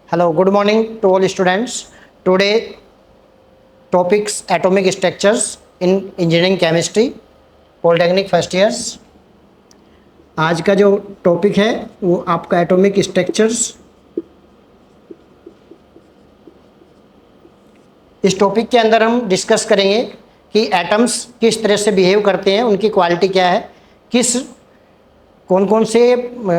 Hello, good morning to all students. Today topics atomic structures in engineering chemistry, polytechnic first years. आज का जो topic है वो आपका एटॉमिक स्ट्रक्चर्स। इस टॉपिक के अंदर हम डिस्कस करेंगे कि एटम्स किस तरह से बिहेव करते हैं, उनकी क्वालिटी क्या है, कौन कौन से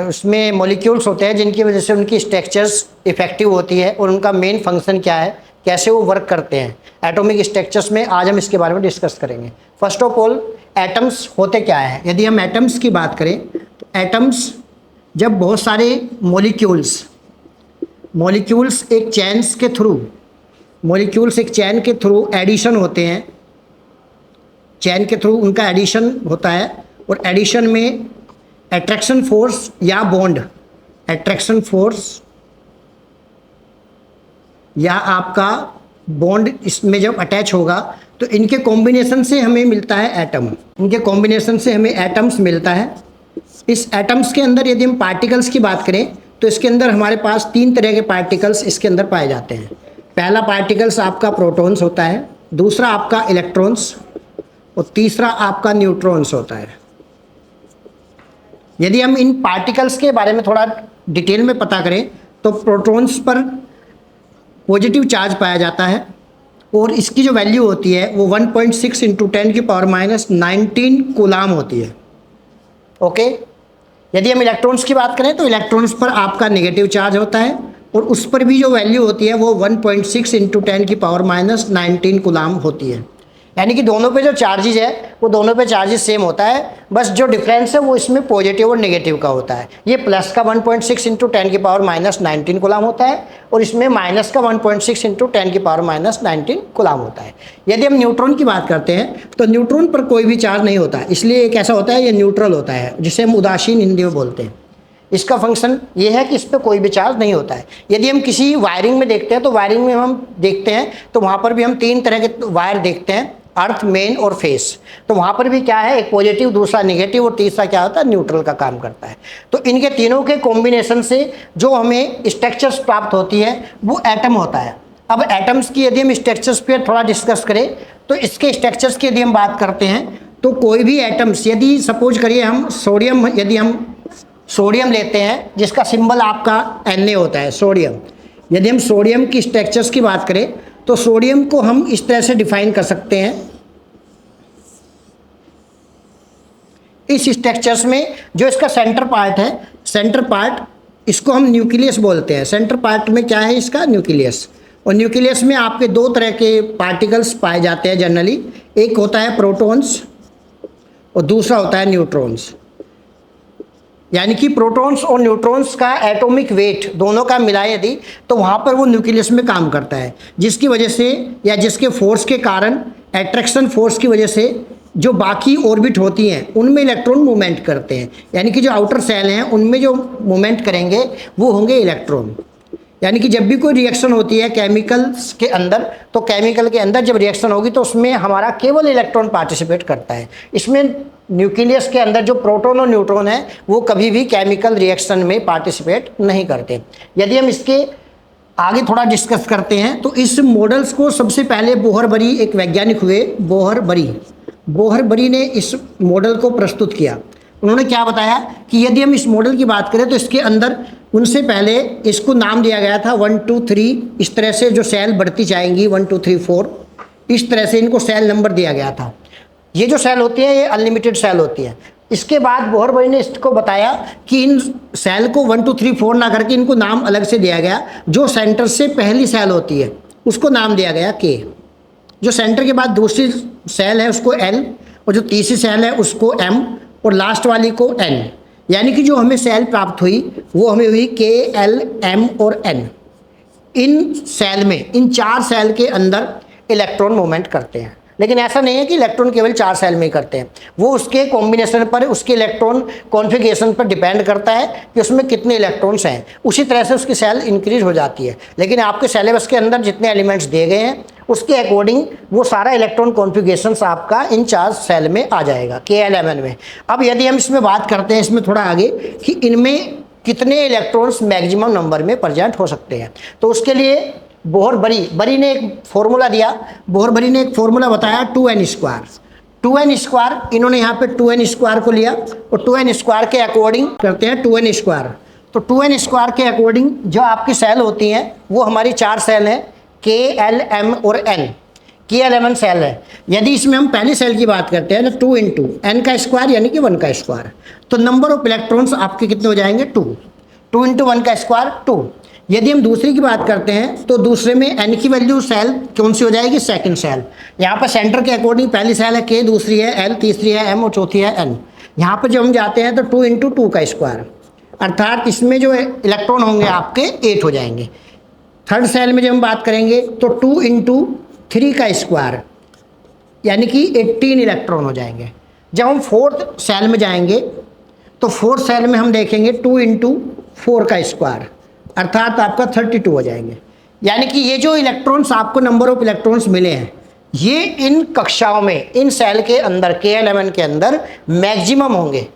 उसमें मॉलिक्यूल्स होते हैं जिनकी वजह से उनकी स्ट्रक्चर्स इफेक्टिव होती है और उनका मेन फंक्शन क्या है, कैसे वो वर्क करते हैं एटॉमिक स्ट्रक्चर्स में। आज हम इसके बारे में डिस्कस करेंगे। फर्स्ट ऑफ ऑल एटम्स होते क्या है। यदि हम एटम्स की बात करें तो एटम्स जब बहुत सारे मॉलिक्यूल्स एक चैन के थ्रू एडिशन होते हैं, चैन के थ्रू उनका एडिशन होता है और एडिशन में अट्रैक्शन फोर्स या बॉन्ड, अट्रैक्शन फोर्स या आपका बॉन्ड इसमें जब अटैच होगा तो इनके कॉम्बिनेशन से हमें मिलता है एटम, इनके कॉम्बिनेशन से हमें एटम्स मिलता है। इस एटम्स के अंदर यदि हम पार्टिकल्स की बात करें तो इसके अंदर हमारे पास 3 तरह के पार्टिकल्स इसके अंदर पाए जाते हैं। पहला पार्टिकल्स आपका प्रोटॉन्स होता है, दूसरा आपका इलेक्ट्रॉन्स और तीसरा आपका न्यूट्रॉन्स होता है। यदि हम इन पार्टिकल्स के बारे में थोड़ा डिटेल में पता करें तो प्रोटॉन्स पर पॉजिटिव चार्ज पाया जाता है और इसकी जो वैल्यू होती है वो 1.6 × 10⁻⁹ कूलाम होती है। ओके। यदि हम इलेक्ट्रॉन्स की बात करें तो इलेक्ट्रॉन्स पर आपका नेगेटिव चार्ज होता है और उस पर भी जो वैल्यू होती है वो 1.6 × 10⁻⁹ कूलाम होती है। यानी कि दोनों पे जो चार्जेस है वो दोनों पे चार्जेस सेम होता है, बस जो डिफरेंस है वो इसमें पॉजिटिव और नेगेटिव का होता है। ये प्लस का 1.6 × 10⁻⁹ कूलाम होता है और इसमें माइनस का 1.6 × 10⁻⁹ कूलाम होता है। यदि हम न्यूट्रॉन की बात करते हैं तो न्यूट्रॉन पर कोई भी चार्ज नहीं होता, इसलिए एक ऐसा होता है ये न्यूट्रल होता है, जिसे हम उदासीन हिंदी में बोलते हैं। इसका फंक्शन ये है कि इस पर कोई भी चार्ज नहीं होता है। यदि हम किसी वायरिंग में देखते हैं तो वायरिंग में हम देखते हैं तो वहाँ पर भी हम 3 तरह के वायर देखते हैं, अर्थ, मेन और फेस। तो वहाँ पर भी क्या है, एक पॉजिटिव, दूसरा नेगेटिव और तीसरा क्या होता है, न्यूट्रल का काम करता है। तो इनके तीनों के कॉम्बिनेशन से जो हमें स्ट्रक्चर्स प्राप्त होती है वो एटम होता है। अब एटम्स की यदि हम स्ट्रक्चर्स पे थोड़ा डिस्कस करें तो इसके स्ट्रक्चर्स की यदि हम बात करते हैं तो कोई भी एटम्स, यदि सपोज करिए हम सोडियम लेते हैं जिसका सिंबल आपका Na होता है, सोडियम। यदि हम सोडियम की स्ट्रक्चर्स की बात करें तो सोडियम को हम इस तरह से डिफाइन कर सकते हैं। इस स्ट्रक्चर्स में जो इसका सेंटर पार्ट है, सेंटर पार्ट इसको हम न्यूक्लियस बोलते हैं। सेंटर पार्ट में क्या है, इसका न्यूक्लियस। और न्यूक्लियस में आपके 2 तरह के पार्टिकल्स पाए जाते हैं जनरली, एक होता है प्रोटॉन्स और दूसरा होता है न्यूट्रॉन्स। यानी कि प्रोटॉन्स और न्यूट्रॉन्स का एटॉमिक वेट दोनों का मिलाए यदि तो वहाँ पर वो न्यूक्लियस में काम करता है, जिसकी वजह से या जिसके फोर्स के कारण, अट्रैक्शन फोर्स की वजह से जो बाकी ऑर्बिट होती हैं उनमें इलेक्ट्रॉन मूवमेंट करते हैं। यानी कि जो आउटर सेल हैं उनमें जो मूवमेंट करेंगे वो होंगे इलेक्ट्रॉन। यानी कि जब भी कोई रिएक्शन होती है केमिकल्स के अंदर तो केमिकल के अंदर जब रिएक्शन होगी तो उसमें हमारा केवल इलेक्ट्रॉन पार्टिसिपेट करता है। इसमें न्यूक्लियस के अंदर जो प्रोटॉन और न्यूट्रॉन है वो कभी भी केमिकल रिएक्शन में पार्टिसिपेट नहीं करते। यदि हम इसके आगे थोड़ा डिस्कस करते हैं तो इस मॉडल्स को सबसे पहले बोहर-बरी एक वैज्ञानिक हुए, बोहर-बरी ने इस मॉडल को प्रस्तुत किया। उन्होंने क्या बताया कि यदि हम इस मॉडल की बात करें तो इसके अंदर उनसे पहले इसको नाम दिया गया था 1 2 3। इस तरह से जो सेल बढ़ती जाएंगी 1 2 3 4, इस तरह से इनको सेल नंबर दिया गया था। ये जो सेल होती है ये अनलिमिटेड सेल होती है। इसके बाद बोहर-बरी ने इसको बताया कि इन सेल को 1 2 3 4 ना करके इनको नाम अलग से दिया गया। जो सेंटर से पहली सेल होती है उसको नाम दिया गया K, जो सेंटर के बाद दूसरी सेल है उसको L और जो तीसरी सेल है उसको M और लास्ट वाली को N। यानी कि जो हमें सेल प्राप्त हुई वो हमें हुई K, L, M और N। इन सेल में, इन 4 सेल के अंदर इलेक्ट्रॉन मूवमेंट करते हैं, लेकिन ऐसा नहीं है कि इलेक्ट्रॉन केवल 4 सेल में ही करते हैं। वो उसके कॉम्बिनेशन पर, उसके इलेक्ट्रॉन कॉन्फ़िगरेशन पर डिपेंड करता है कि उसमें कितने इलेक्ट्रॉन्स हैं, उसी तरह से उसकी सेल इंक्रीज हो जाती है। लेकिन आपके सिलेबस के अंदर जितने एलिमेंट्स दिए गए हैं उसके अकॉर्डिंग वो सारा इलेक्ट्रॉन कॉन्फ़िगरेशंस आपका इन 4 सेल में आ जाएगा, KLMN में। अब यदि हम इसमें बात करते हैं इसमें थोड़ा आगे कि इनमें कितने इलेक्ट्रॉन्स मैक्सिमम नंबर में प्रेजेंट हो सकते हैं। तो उसके लिए बरी ने एक फॉर्मूला दिया, बरी ने एक फॉर्मूला बताया 2n²। 2n², इन्होंने यहाँ पे 2n² को लिया और 2n² के अकॉर्डिंग करते हैं 2n²। तो 2n² के अकॉर्डिंग जो आपकी सेल होती हैं वो हमारी 4 सेल हैं, K, L, M और N। K11 सेल है। यदि इसमें हम पहली सेल की बात करते हैं तो 2 इंटू एन का स्क्वायर यानी कि 1 का स्क्वायर, तो नंबर ऑफ इलेक्ट्रॉन्स आपके कितने हो जाएंगे 2। 2 इंटू 1 का स्क्वायर 2। यदि हम दूसरी की बात करते हैं तो दूसरे में एन की वैल्यू सेल कौन सी हो जाएगी, सेकंड सेल। यहाँ पर सेंटर के अकॉर्डिंग पहली सेल है के, दूसरी है एल, तीसरी है एम और चौथी है एन। यहाँ पर जब हम जाते हैं तो 2 इंटू 2 का स्क्वायर, अर्थात इसमें जो इलेक्ट्रॉन होंगे आपके 8 हो जाएंगे। थर्ड सेल में जब हम बात करेंगे तो 2 इंटू 3 का स्क्वायर यानी कि 18 इलेक्ट्रॉन हो जाएंगे। जब हम फोर्थ सेल में जाएंगे तो फोर्थ सेल में हम देखेंगे 2 इंटू 4 का स्क्वायर, अर्थात आपका 32 हो जाएंगे। यानी कि ये जो इलेक्ट्रॉन्स आपको नंबर ऑफ इलेक्ट्रॉन्स मिले हैं ये इन कक्षाओं में, इन सेल के अंदर K11 के अंदर मैक्सिमम होंगे।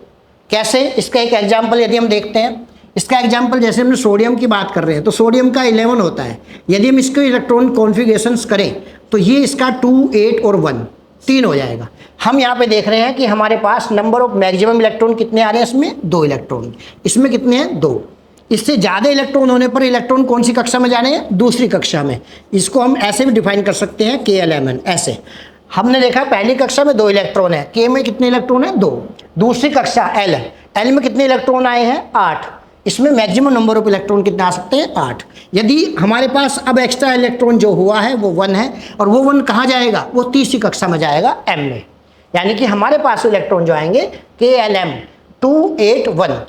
कैसे, इसका एक एग्जाम्पल यदि हम देखते हैं, इसका एग्जाम्पल जैसे हमने सोडियम की बात कर रहे हैं तो सोडियम का 11 होता है। यदि हम इसके इलेक्ट्रॉन कॉन्फ़िगरेशंस करें तो ये इसका 2, 8 और 1 3 हो जाएगा। हम यहाँ पे देख रहे हैं कि हमारे पास नंबर ऑफ मैक्सिमम इलेक्ट्रॉन कितने आ रहे हैं, इसमें 2 इलेक्ट्रॉन, इसमें कितने हैं 2। इससे ज़्यादा इलेक्ट्रॉन होने पर इलेक्ट्रॉन कौन सी कक्षा में जाने हैं, दूसरी कक्षा में। इसको हम ऐसे भी डिफाइन कर सकते हैं K11 ऐसे। हमने देखा पहली कक्षा में 2 इलेक्ट्रॉन है, K में कितने इलेक्ट्रॉन है 2। दूसरी कक्षा L में कितने इलेक्ट्रॉन आए हैं 8। इसमें मैक्सिमम नंबर ऑफ इलेक्ट्रॉन कितने आ सकते हैं 8। यदि हमारे पास अब एक्स्ट्रा इलेक्ट्रॉन जो हुआ है वो 1 है और वो 1 कहाँ जाएगा, वो तीसरी कक्षा में जाएगा M में। यानी कि हमारे पास इलेक्ट्रॉन जो आएंगे KLM 2, 8, 1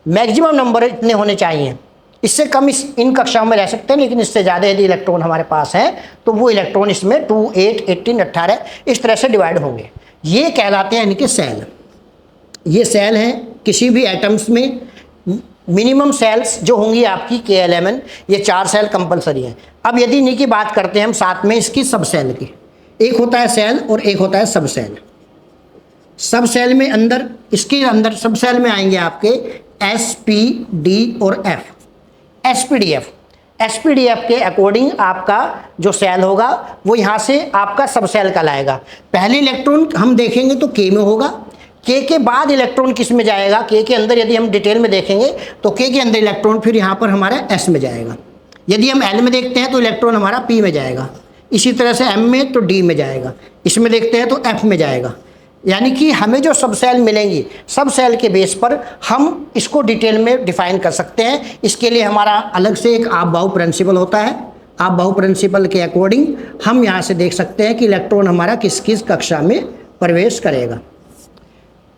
मैक्सिमम नंबर इतने होने चाहिए। इससे कम इन कक्षाओं में रह सकते हैं, लेकिन इससे ज़्यादा यदि इलेक्ट्रॉन हमारे पास है तो वो इलेक्ट्रॉन इसमें 2, 8, 18, 18 इस तरह से डिवाइड होंगे। ये कहलाते हैं इनके सेल। ये सेल हैं किसी भी एटम्स में। मिनिमम सेल्स जो होंगी आपकी K11, ये 4 सेल कंपलसरी हैं। अब यदि इन्हीं की बात करते हैं हम साथ में इसकी सब सेल की, एक होता है सेल और एक होता है सब सेल। सब सेल में अंदर, इसके अंदर सब सेल में आएंगे आपके S, P, D और F। SPDF के अकॉर्डिंग आपका जो सेल होगा वो यहाँ से आपका सब सेल कहलाएगा। पहले इलेक्ट्रॉन हम देखेंगे तो K में होगा, K के बाद इलेक्ट्रॉन किस में जाएगा, K के अंदर यदि हम डिटेल में देखेंगे तो K के अंदर इलेक्ट्रॉन फिर यहाँ पर हमारा S में जाएगा। यदि हम L में देखते हैं तो इलेक्ट्रॉन हमारा P में जाएगा, इसी तरह से M में तो D में जाएगा, इसमें देखते हैं तो F में जाएगा। यानी कि हमें जो सब सेल मिलेंगी, सब सेल के बेस पर हम इसको डिटेल में डिफाइन कर सकते हैं। इसके लिए हमारा अलग से एक आप-बाऊ प्रिंसिपल होता है। आप-बाऊ प्रिंसिपल के अकॉर्डिंग हम यहाँ से देख सकते हैं कि इलेक्ट्रॉन हमारा किस किस कक्षा में प्रवेश करेगा।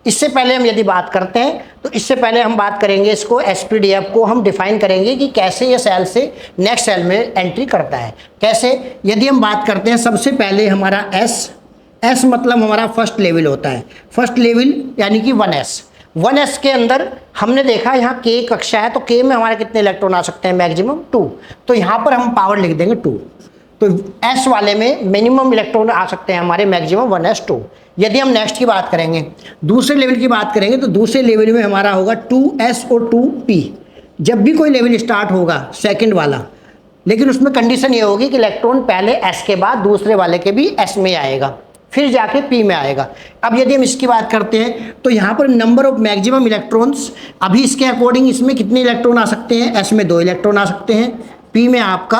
इससे पहले हम यदि बात करते हैं तो इससे पहले हम बात करेंगे इसको SPDF को हम डिफाइन करेंगे कि कैसे ये सेल से नेक्स्ट सेल में एंट्री करता है। कैसे, यदि हम बात करते हैं सबसे पहले हमारा S मतलब हमारा फर्स्ट लेवल होता है। फर्स्ट लेवल यानी कि 1s के अंदर हमने देखा यहाँ K कक्षा है तो K में हमारे कितने इलेक्ट्रॉन आ सकते हैं, मैक्सिमम 2। तो यहाँ पर हम पावर लिख देंगे 2। तो S वाले में मिनिमम इलेक्ट्रॉन आ सकते हैं हमारे मैक्सिमम 1s2। यदि हम नेक्स्ट की बात करेंगे, दूसरे लेवल की बात करेंगे तो दूसरे लेवल में हमारा होगा 2s और 2p। जब भी कोई लेवल स्टार्ट होगा सेकंड वाला, लेकिन उसमें कंडीशन ये होगी कि इलेक्ट्रॉन पहले s के बाद दूसरे वाले के भी s में आएगा, फिर जाके P में आएगा। अब यदि हम इसकी बात करते हैं तो यहाँ पर नंबर ऑफ मैक्सिमम इलेक्ट्रॉन्स, अभी इसके अकॉर्डिंग इसमें कितने इलेक्ट्रॉन आ सकते हैं, S में 2 इलेक्ट्रॉन आ सकते हैं, P में आपका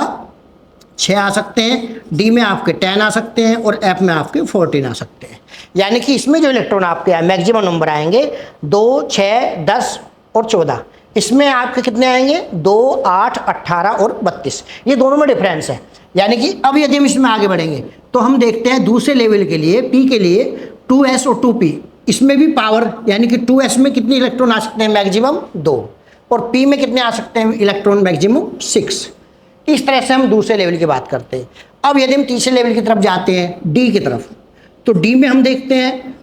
6 आ सकते हैं, D में आपके 10 आ सकते हैं और F में आपके 14 आ सकते हैं। यानी कि इसमें जो इलेक्ट्रॉन आपके मैक्सिमम नंबर आएंगे 2, 6, 10 और 14। इसमें आपके कितने आएंगे 2, 8, 18 और 32। ये दोनों में डिफरेंस है। यानी कि अब यदि हम इसमें आगे बढ़ेंगे तो हम देखते हैं दूसरे लेवल के लिए P के लिए 2s और 2p, इसमें भी पावर यानी कि 2s में कितने इलेक्ट्रॉन आ सकते हैं, मैक्सिमम 2 और P में कितने आ सकते हैं इलेक्ट्रॉन, मैक्सिमम 6। इस तरह से हम दूसरे लेवल की बात करते हैं। अब यदि हम तीसरे लेवल की तरफ जाते हैं D की तरफ, तो D में हम देखते हैं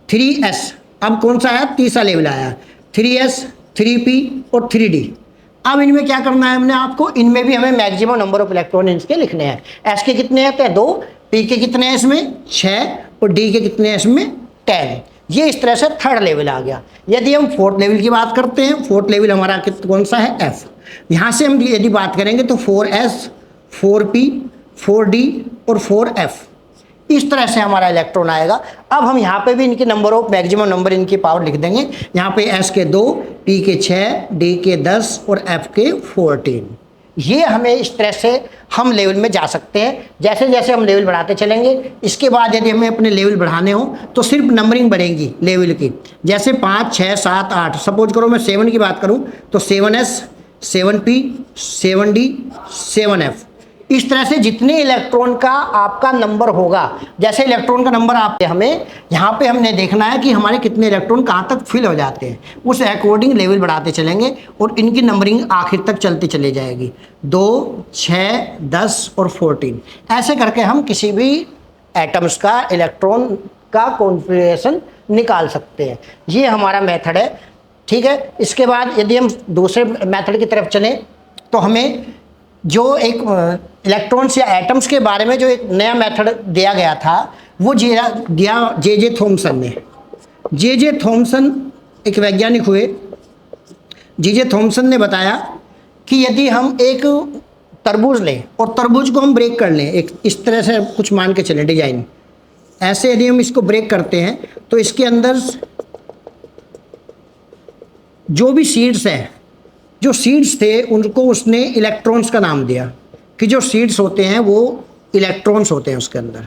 3s। अब कौन सा आया, तीसरा लेवल आया 3s, 3p और 3d। अब इनमें क्या करना है हमने आपको, इनमें भी हमें मैक्सिमम नंबर ऑफ इलेक्ट्रॉन इसके लिखने हैं। S के कितने हैं 2, P के कितने हैं इसमें 6 और D के कितने हैं इसमें 10। ये इस तरह से थर्ड लेवल आ गया। यदि हम फोर्थ लेवल की बात करते हैं, फोर्थ लेवल हमारा कौन सा है, एफ। यहाँ से हम यदि बात करेंगे तो 4s 4p 4d और 4f, इस तरह से हमारा इलेक्ट्रॉन आएगा। अब हम यहाँ पे भी इनके नंबर ऑफ मैक्सिमम नंबर इनकी पावर लिख देंगे। यहाँ पे s के 2, p के 6, d के 10 और f के 14। ये हमें इस तरह से हम लेवल में जा सकते हैं। जैसे जैसे हम लेवल बढ़ाते चलेंगे, इसके बाद यदि हमें अपने लेवल बढ़ाने हो तो सिर्फ नंबरिंग बढ़ेगी लेवल की। जैसे 5, 6, 7, 8, सपोज करो मैं 7 की बात करूं तो 7s 7p 7d 7f, इस तरह से जितने इलेक्ट्रॉन का आपका नंबर होगा, जैसे इलेक्ट्रॉन का नंबर आप हमें यहाँ पे हमने देखना है कि हमारे कितने इलेक्ट्रॉन कहाँ तक फिल हो जाते हैं, उस अकॉर्डिंग लेवल बढ़ाते चलेंगे और इनकी नंबरिंग आखिर तक चलती चली जाएगी। 2, 6, 10 और 14, ऐसे करके हम किसी भी एटम्स का इलेक्ट्रॉन का कॉन्फ़िगरेशन निकाल सकते हैं। ये हमारा मेथड है, ठीक है। इसके बाद यदि हम दूसरे मेथड की तरफ चलें तो हमें जो एक इलेक्ट्रॉन्स या एटम्स के बारे में जो एक नया मेथड दिया गया था वो दिया जे थॉमसन ने। जे थॉमसन एक वैज्ञानिक हुए। जे थॉमसन ने बताया कि यदि हम एक तरबूज लें और तरबूज को हम ब्रेक कर लें, एक इस तरह से कुछ मान के चलें डिजाइन, ऐसे यदि हम इसको ब्रेक करते हैं तो इसके अंदर जो भी सीड्स हैं, जो सीड्स थे उनको उसने इलेक्ट्रॉन्स का नाम दिया कि जो सीड्स होते हैं वो इलेक्ट्रॉन्स होते हैं उसके अंदर।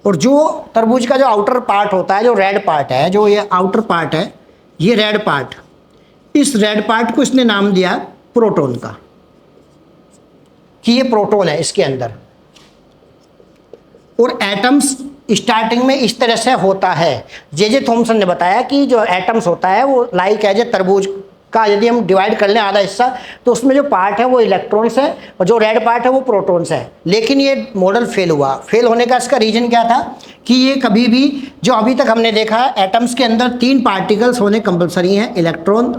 और जो तरबूज का जो आउटर पार्ट होता है, जो रेड पार्ट है, जो ये आउटर पार्ट है, ये रेड पार्ट, इस रेड पार्ट को इसने नाम दिया प्रोटॉन का, कि ये प्रोटॉन है इसके अंदर। और एटम्स स्टार्टिंग में इस तरह से होता है। जे थॉमसन ने बताया कि जो एटम्स होता है वो लाइक एज ए तरबूज का यदि हम डिवाइड कर लें आधा हिस्सा, तो उसमें जो पार्ट है वो इलेक्ट्रॉन्स है और जो रेड पार्ट है वो प्रोटॉन्स है। लेकिन ये मॉडल फेल हुआ। फेल होने का इसका रीजन क्या था कि ये कभी भी, जो अभी तक हमने देखा है, एटम्स के अंदर 3 पार्टिकल्स होने कंपलसरी हैं, इलेक्ट्रॉन,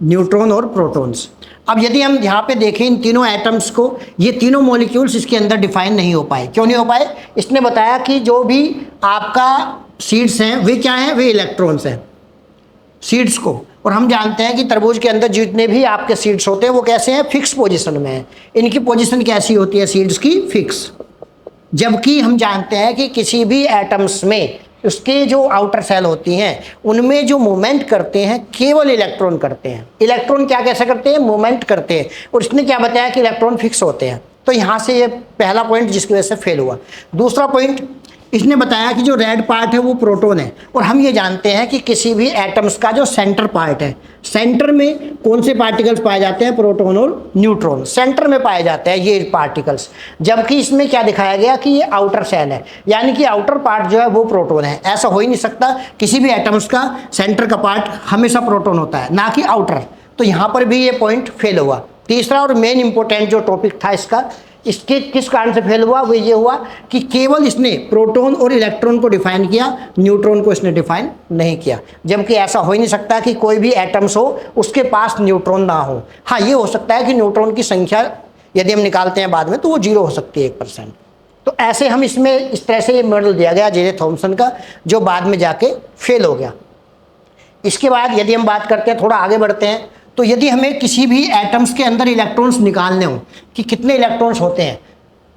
न्यूट्रॉन और प्रोटॉन्स। अब यदि हम यहाँ पे देखें इन तीनों एटम्स को, ये तीनों मॉलिक्यूल्स इसके अंदर डिफाइन नहीं हो पाए। क्यों नहीं हो पाए? इसने बताया कि जो भी आपका सीड्स हैं वे क्या हैं, वे इलेक्ट्रॉन्स हैं सीड्स को। और हम जानते हैं कि तरबूज के अंदर जितने भी आपके सीड्स होते हैं वो कैसे हैं, फिक्स पोजीशन में हैं। इनकी पोजीशन कैसी होती है सीड्स की, फिक्स। जबकि हम जानते हैं कि किसी भी एटम्स में उसके जो आउटर सेल होती हैं उनमें जो मूवमेंट करते हैं केवल इलेक्ट्रॉन करते हैं। इलेक्ट्रॉन क्या कैसे करते हैं, मूवमेंट करते हैं। और इसने क्या बताया कि इलेक्ट्रॉन फिक्स होते हैं। तो यहाँ से ये पहला पॉइंट जिसकी वजह से फेल हुआ। दूसरा पॉइंट, इसने बताया कि जो रेड पार्ट है वो प्रोटॉन है। और हम ये जानते हैं कि किसी भी एटम्स का जो सेंटर पार्ट है, सेंटर में कौन से पार्टिकल्स पाए जाते हैं, प्रोटॉन और न्यूट्रॉन सेंटर में पाए जाते हैं ये पार्टिकल्स। जबकि इसमें क्या दिखाया गया कि ये आउटर सेल है, यानी कि आउटर पार्ट जो है वो प्रोटॉन है। ऐसा हो ही नहीं सकता, किसी भी एटम्स का सेंटर का पार्ट हमेशा प्रोटॉन होता है, ना कि आउटर। तो यहाँ पर भी ये पॉइंट फेल हुआ। तीसरा और मेन इंपॉर्टेंट जो टॉपिक था इसका, इसके किस कारण से फेल हुआ, वो ये हुआ कि केवल इसने प्रोटॉन और इलेक्ट्रॉन को डिफाइन किया, न्यूट्रॉन को इसने डिफाइन नहीं किया। जबकि ऐसा हो ही नहीं सकता कि कोई भी एटम्स हो उसके पास न्यूट्रॉन ना हो। हाँ, ये हो सकता है कि न्यूट्रॉन की संख्या यदि हम निकालते हैं बाद में तो वो 0 हो सकती है, 1%। तो ऐसे हम इसमें इस तरह से ये मॉडल दिया गया जे थॉमसन का, जो बाद में जाके फेल हो गया। इसके बाद यदि हम बात करते हैं, थोड़ा आगे बढ़ते हैं, तो यदि हमें किसी भी एटम्स के अंदर इलेक्ट्रॉन्स निकालने हो कि कितने इलेक्ट्रॉन्स होते हैं,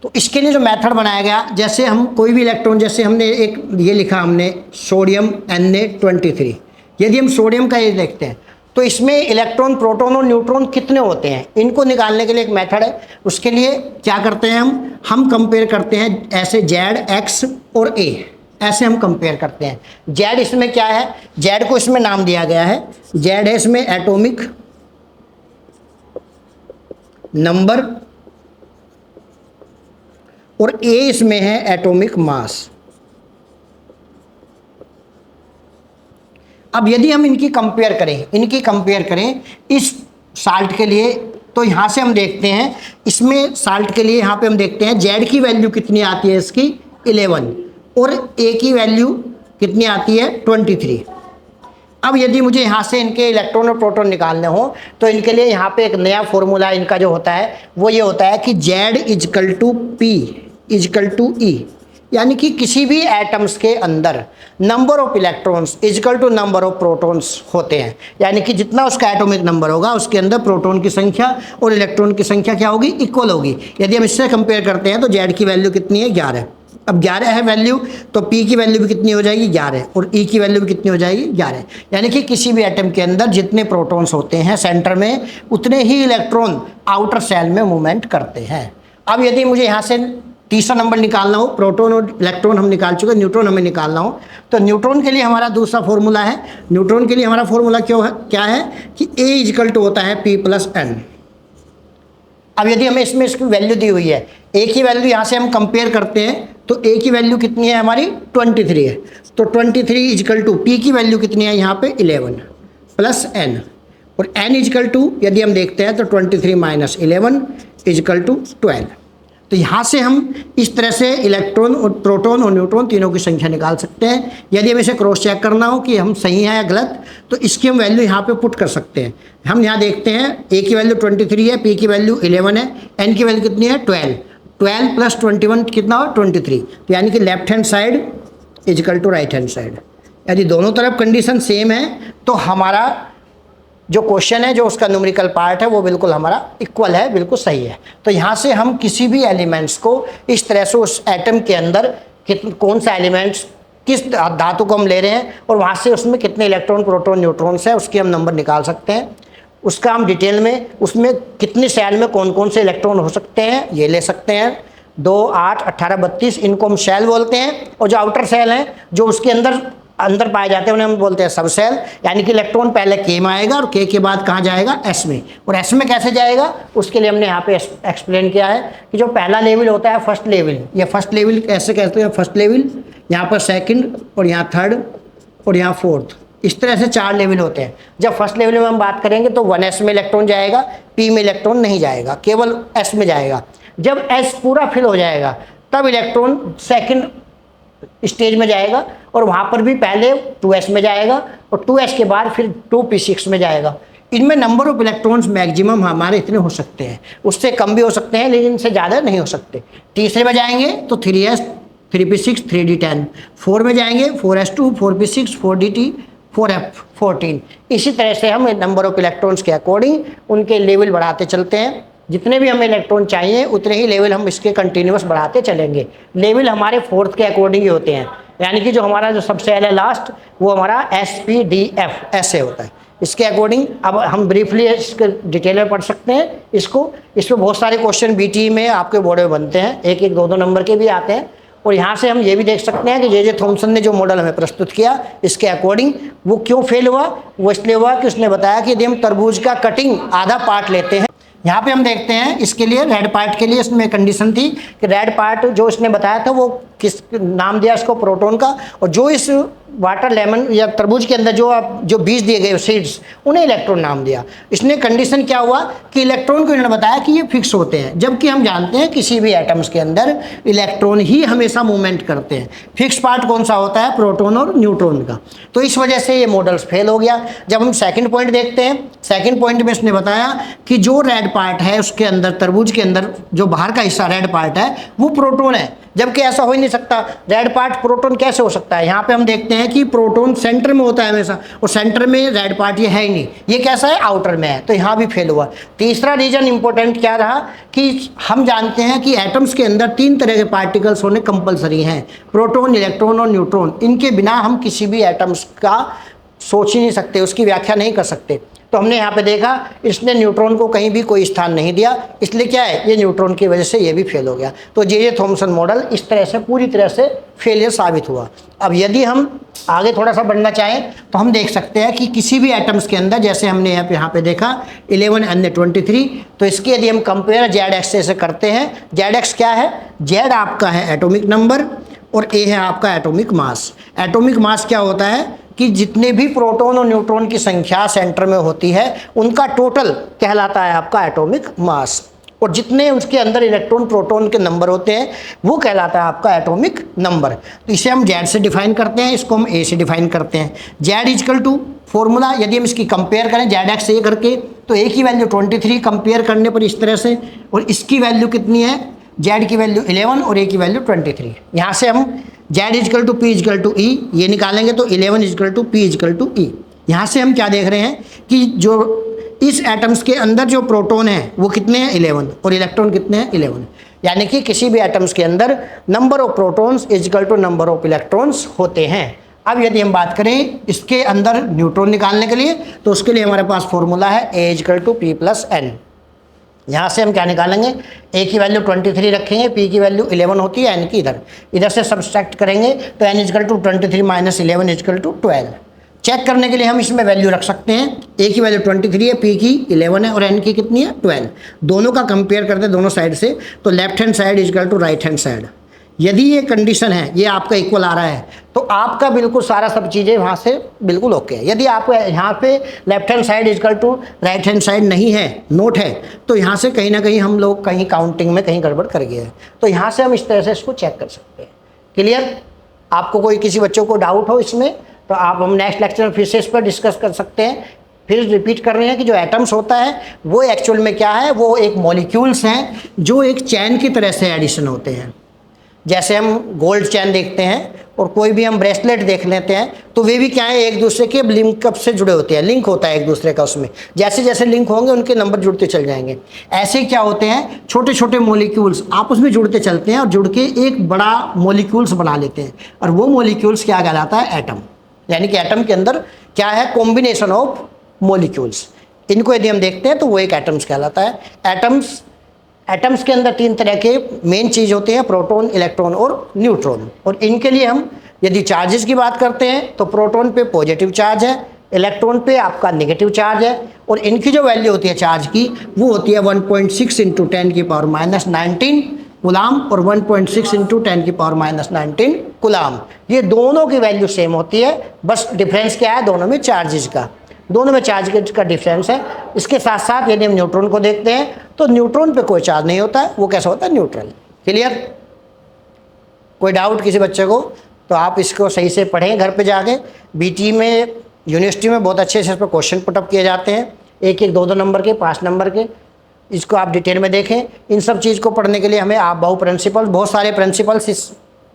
तो इसके लिए जो मेथड बनाया गया, जैसे हम कोई भी इलेक्ट्रॉन, जैसे हमने एक ये लिखा हमने सोडियम Na23, यदि हम सोडियम का ये देखते हैं तो इसमें इलेक्ट्रॉन, प्रोटॉन और न्यूट्रॉन कितने होते हैं, इनको निकालने के लिए एक मेथड है। उसके लिए क्या करते हैं हम कंपेयर करते हैं ऐसे Z, X और A, ऐसे हम कंपेयर करते हैं। Z इसमें क्या है, Z को इसमें नाम दिया गया है, Z है इसमें एटॉमिक नंबर और A इसमें है एटॉमिक मास। अब यदि हम इनकी कंपेयर करें इस साल्ट के लिए, तो यहां से हम देखते हैं इसमें साल्ट के लिए यहां पे हम देखते हैं Z की वैल्यू कितनी आती है इसकी 11 और A की वैल्यू कितनी आती है 23। अब यदि मुझे यहाँ से इनके इलेक्ट्रॉन और प्रोटॉन निकालने हो तो इनके लिए यहाँ पे एक नया फॉर्मूला इनका जो होता है वो ये होता है कि Z = P = E। यानी कि किसी भी एटम्स के अंदर number of electrons equal to number of protons होते हैं, यानी कि जितना उसका एटॉमिक नंबर होगा उसके अंदर प्रोटॉन की संख्या और इलेक्ट्रॉन की संख्या क्या होगी, इक्वल होगी। यदि हम इससे कंपेयर करते हैं तो जेड की वैल्यू कितनी है, 11। अब 11 है वैल्यू, तो पी की वैल्यू भी कितनी हो जाएगी, 11, और ई की वैल्यू भी कितनी हो जाएगी, 11। यानी कि किसी भी एटम के अंदर जितने प्रोटॉन्स होते हैं सेंटर में, उतने ही इलेक्ट्रॉन आउटर सेल में मूवमेंट करते हैं। अब यदि मुझे यहाँ से तीसरा नंबर निकालना हो, प्रोटॉन और इलेक्ट्रॉन हम निकाल चुके, न्यूट्रॉन हमें निकालना हो, तो न्यूट्रॉन के लिए हमारा दूसरा फॉर्मूला है। न्यूट्रॉन के लिए हमारा फॉर्मूला क्या है कि ए इक्वल टू होता है पी प्लस एन। अब यदि हमें इसमें इसकी वैल्यू दी हुई है, ए की वैल्यू यहाँ से हम कंपेयर करते हैं तो ए की वैल्यू कितनी है हमारी, 23 है। तो 23 इक्वल टू पी की वैल्यू कितनी है यहाँ पे 11 प्लस एन, और एन इक्वल टू यदि हम देखते हैं तो 23 माइनस 11 इक्वल टू 12। तो यहाँ से हम इस तरह से इलेक्ट्रॉन और प्रोटॉन और न्यूट्रॉन तीनों की संख्या निकाल सकते हैं। यदि हमें इसे क्रॉस चेक करना हो कि हम सही हैं या गलत, तो इसकी हम वैल्यू यहाँ पे पुट कर सकते हैं। हम यहाँ देखते हैं ए की वैल्यू 23 है, पी की वैल्यू 11 है, एन की वैल्यू कितनी है 12 प्लस 21 कितना हो 23। तो यानी कि left hand side equal to right hand side. यदि दोनों तरफ कंडीशन सेम है तो हमारा जो क्वेश्चन है, जो उसका न्यूमेरिकल पार्ट है, वो बिल्कुल हमारा इक्वल है, बिल्कुल सही है। तो यहाँ से हम किसी भी एलिमेंट्स को इस तरह से उस एटम के अंदर कौन सा एलिमेंट्स किस धातु को हम ले रहे हैं और वहाँ से उसमें कितने इलेक्ट्रॉन प्रोटॉन न्यूट्रॉन्स है उसके हम नंबर निकाल सकते हैं। उसका हम डिटेल में उसमें कितने सेल में कौन कौन से इलेक्ट्रॉन हो सकते हैं ये ले सकते हैं। 2, 8, 18, 32 इनको हम सेल बोलते हैं, और जो आउटर सेल हैं जो उसके अंदर पाए जाते हैं उन्हें हम बोलते हैं सब सेल। यानी कि इलेक्ट्रॉन पहले के में आएगा और के बाद कहाँ जाएगा, एस में। और एस में कैसे जाएगा उसके लिए हमने यहाँ पे एक्सप्लेन किया है कि जो पहला लेवल होता है फर्स्ट लेवल, ये फर्स्ट लेवल कैसे कहते हैं, फर्स्ट लेवल, यहाँ पर सेकंड, और यहाँ थर्ड, और यहाँ फोर्थ, इस तरह से 4 लेवल होते हैं। जब फर्स्ट लेवल में हम बात करेंगे तो 1s में इलेक्ट्रॉन जाएगा, p में इलेक्ट्रॉन नहीं जाएगा, केवल s में जाएगा। जब s पूरा फिल हो जाएगा तब इलेक्ट्रॉन सेकंड स्टेज में जाएगा, और वहाँ पर भी पहले 2s में जाएगा और 2s के बाद फिर 2p6 में जाएगा। इनमें नंबर ऑफ इलेक्ट्रॉन्स मैक्सिमम हमारे इतने हो सकते हैं, उससे कम भी हो सकते हैं लेकिन इनसे ज़्यादा नहीं हो सकते। तीसरे में जाएंगे तो 3s 3p6 3d10, 4 में जाएंगे 4s2 4p6 4dt 4f14। इसी तरह से हम नंबर ऑफ इलेक्ट्रॉन्स के अकॉर्डिंग उनके लेवल बढ़ाते चलते हैं। जितने भी हमें इलेक्ट्रॉन चाहिए उतने ही लेवल हम इसके कंटिन्यूस बढ़ाते चलेंगे। लेवल हमारे फोर्थ के अकॉर्डिंग ही होते हैं, यानी कि जो हमारा जो सब सेल है लास्ट वो हमारा SPDF ऐसे होता है। इसके अकॉर्डिंग अब हम ब्रीफली इसके डिटेल में पढ़ सकते हैं इसको। इसमें बहुत सारे क्वेश्चन BTE में आपके बोर्ड में बनते हैं, 1-1 2-2 नंबर के भी आते हैं। और यहाँ से हम ये भी देख सकते हैं कि जे थॉमसन ने जो मॉडल हमें प्रस्तुत किया इसके अकॉर्डिंग वो क्यों फेल हुआ, वो इसलिए हुआ कि उसने बताया कि यदि हम तरबूज का कटिंग आधा पार्ट लेते हैं, यहाँ पे हम देखते हैं इसके लिए रेड पार्ट के लिए इसमें कंडीशन थी कि रेड पार्ट जो इसने बताया था वो किस नाम दिया इसको, प्रोटॉन का, और जो इस वाटर लेमन या तरबूज के अंदर जो बीज दिए गए सीड्स उन्हें इलेक्ट्रॉन नाम दिया। इसने कंडीशन क्या हुआ कि इलेक्ट्रॉन को इन्होंने बताया कि ये फिक्स होते हैं, जबकि हम जानते हैं किसी भी एटम्स के अंदर इलेक्ट्रॉन ही हमेशा मूवमेंट करते हैं। फिक्स पार्ट कौन सा होता है, प्रोटॉन और न्यूट्रॉन का। तो इस वजह से ये मॉडल्स फेल हो गया। जब हम सेकेंड पॉइंट देखते हैं, सेकेंड पॉइंट में इसने बताया कि जो रेड पार्ट है उसके अंदर, तरबूज के अंदर जो बाहर का हिस्सा रेड पार्ट है वो प्रोटॉन है, जबकि ऐसा हो ही नहीं सकता। रेड पार्ट प्रोटॉन कैसे हो सकता है? यहाँ पे हम देखते हैं कि प्रोटॉन सेंटर में होता है हमेशा, और सेंटर में रेड पार्ट ये है ही नहीं, ये कैसा है, आउटर में है। तो यहाँ भी फेल हुआ। तीसरा रीजन इंपॉर्टेंट क्या रहा कि हम जानते हैं कि एटम्स के अंदर 3 तरह के पार्टिकल्स होने कंपलसरी हैं, प्रोटॉन, इलेक्ट्रॉन और न्यूट्रॉन। इनके बिना हम किसी भी एटम्स का सोच ही नहीं सकते, उसकी व्याख्या नहीं कर सकते। तो हमने यहाँ पे देखा इसने न्यूट्रॉन को कहीं भी कोई स्थान नहीं दिया, इसलिए क्या है, ये न्यूट्रॉन की वजह से ये भी फेल हो गया। तो जे थॉमसन मॉडल इस तरह से पूरी तरह से फेलियर साबित हुआ। अब यदि हम आगे थोड़ा सा बढ़ना चाहें तो हम देख सकते हैं कि किसी भी एटम्स के अंदर, जैसे हमने यहाँ पे देखा 11 अन्य 23, तो इसके यदि हम कंपेयर ZX से करते हैं, ZX क्या है, Z आपका है एटॉमिक नंबर और A है आपका एटॉमिक मास। एटॉमिक मास क्या होता है कि जितने भी प्रोटॉन और न्यूट्रॉन की संख्या सेंटर में होती है उनका टोटल कहलाता है आपका एटॉमिक मास, और जितने उसके अंदर इलेक्ट्रॉन प्रोटॉन के नंबर होते हैं वो कहलाता है आपका एटॉमिक नंबर। तो इसे हम Z से डिफाइन करते हैं, इसको हम A से डिफाइन करते हैं। Z इक्वल टू फॉर्मूला, यदि हम इसकी कंपेयर करें ZX से करके, तो A की वैल्यू 23 कंपेयर करने पर इस तरह से, और इसकी वैल्यू कितनी है जेड की वैल्यू 11 और ए की वैल्यू 23। यहाँ से हम Z equal to P equal to E ये निकालेंगे तो 11 equal to P equal to E. यहाँ से हम क्या देख रहे हैं कि जो इस एटम्स के अंदर जो प्रोटॉन है वो कितने हैं 11 और इलेक्ट्रॉन कितने हैं 11, यानी कि किसी भी एटम्स के अंदर number of protons equal to number of electrons होते हैं। अब यदि हम बात करें इसके अंदर न्यूट्रॉन निकालने के लिए तो उसके लिए हमारे पास फॉर्मूला है A equal to P plus N. यहाँ से हम क्या निकालेंगे, ए की वैल्यू 23 रखेंगे, पी की वैल्यू 11 होती है, एन की इधर से सब्सट्रैक्ट करेंगे तो n equal to 23 minus 11 equal to 12। Check करने के लिए हम इसमें वैल्यू रख सकते हैं, ए की वैल्यू 23 है, पी की 11 है और एन की कितनी है 12। दोनों का कंपेयर करते हैं दोनों साइड से तो left hand side equal to right hand side. यदि ये कंडीशन है ये आपका इक्वल आ रहा है तो आपका बिल्कुल सारा सब चीज़ें वहाँ से बिल्कुल ओके है। यदि आपको यहाँ पे left hand side equal to right hand side नहीं है, नोट है, तो यहाँ से कहीं ना कहीं हम लोग कहीं काउंटिंग में कहीं गड़बड़ कर गए हैं। तो यहाँ से हम इस तरह से इसको चेक कर सकते हैं। क्लियर? आपको कोई किसी बच्चों को डाउट हो इसमें तो आप हम नेक्स्ट लेक्चर में फिर से इस पर डिस्कस कर सकते हैं। फिर रिपीट कर रहे हैं कि जो एटम्स होता है वो एक्चुअल में क्या है, वो एक मॉलिक्यूल्स हैं जो एक चैन की तरह से एडिशन होते हैं। जैसे हम गोल्ड चैन देखते हैं और कोई भी हम ब्रेसलेट देख लेते हैं तो वे भी क्या है, एक दूसरे के लिंकअप से जुड़े होते हैं, लिंक होता है एक दूसरे का उसमें। जैसे जैसे लिंक होंगे उनके नंबर जुड़ते चल जाएंगे। ऐसे क्या होते हैं, छोटे छोटे मॉलिक्यूल्स आपस में जुड़ते चलते हैं और जुड़ के एक बड़ा मॉलिक्यूल्स बना लेते हैं और वो मॉलिक्यूल्स क्या कहलाता है, एटम। यानी कि एटम के अंदर क्या है, कॉम्बिनेशन ऑफ मॉलिक्यूल्स। इनको यदि हम देखते हैं तो वो एक एटम्स कहलाता है। एटम्स के अंदर 3 तरह के मेन चीज़ होते हैं, प्रोटॉन, इलेक्ट्रॉन और न्यूट्रॉन। और इनके लिए हम यदि चार्जेस की बात करते हैं तो प्रोटॉन पे पॉजिटिव चार्ज है, इलेक्ट्रॉन पे आपका नेगेटिव चार्ज है और इनकी जो वैल्यू होती है चार्ज की वो होती है 1.6 इंटू 10 की पावर माइनस 19 कुलाम और 1.6 इंटू 10 की पावर माइनस 19 कुलाम। ये दोनों की वैल्यू सेम होती है, बस डिफरेंस क्या है, दोनों में चार्जेस का, दोनों में चार्ज का डिफरेंस है। इसके साथ साथ यदि हम न्यूट्रॉन को देखते हैं तो न्यूट्रॉन पे कोई चार्ज नहीं होता है, वो कैसा होता है, न्यूट्रल। क्लियर? कोई डाउट किसी बच्चे को तो आप इसको सही से पढ़ें घर पे जाके। बीटी में, यूनिवर्सिटी में बहुत अच्छे से इस पर क्वेश्चन पुटअप किए जाते हैं, 1-1, 2-2 नंबर के, 5 नंबर के। इसको आप डिटेल में देखें। इन सब चीज़ को पढ़ने के लिए हमें आप प्रिंसिपल, बहुत सारे प्रिंसिपल्स इस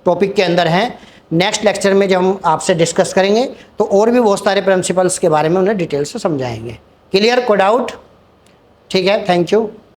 टॉपिक के अंदर हैं। नेक्स्ट लेक्चर में जब हम आपसे डिस्कस करेंगे तो और भी बहुत सारे प्रिंसिपल्स के बारे में उन्हें डिटेल से समझाएंगे। क्लियर? कोई डाउट? ठीक है, थैंक यू।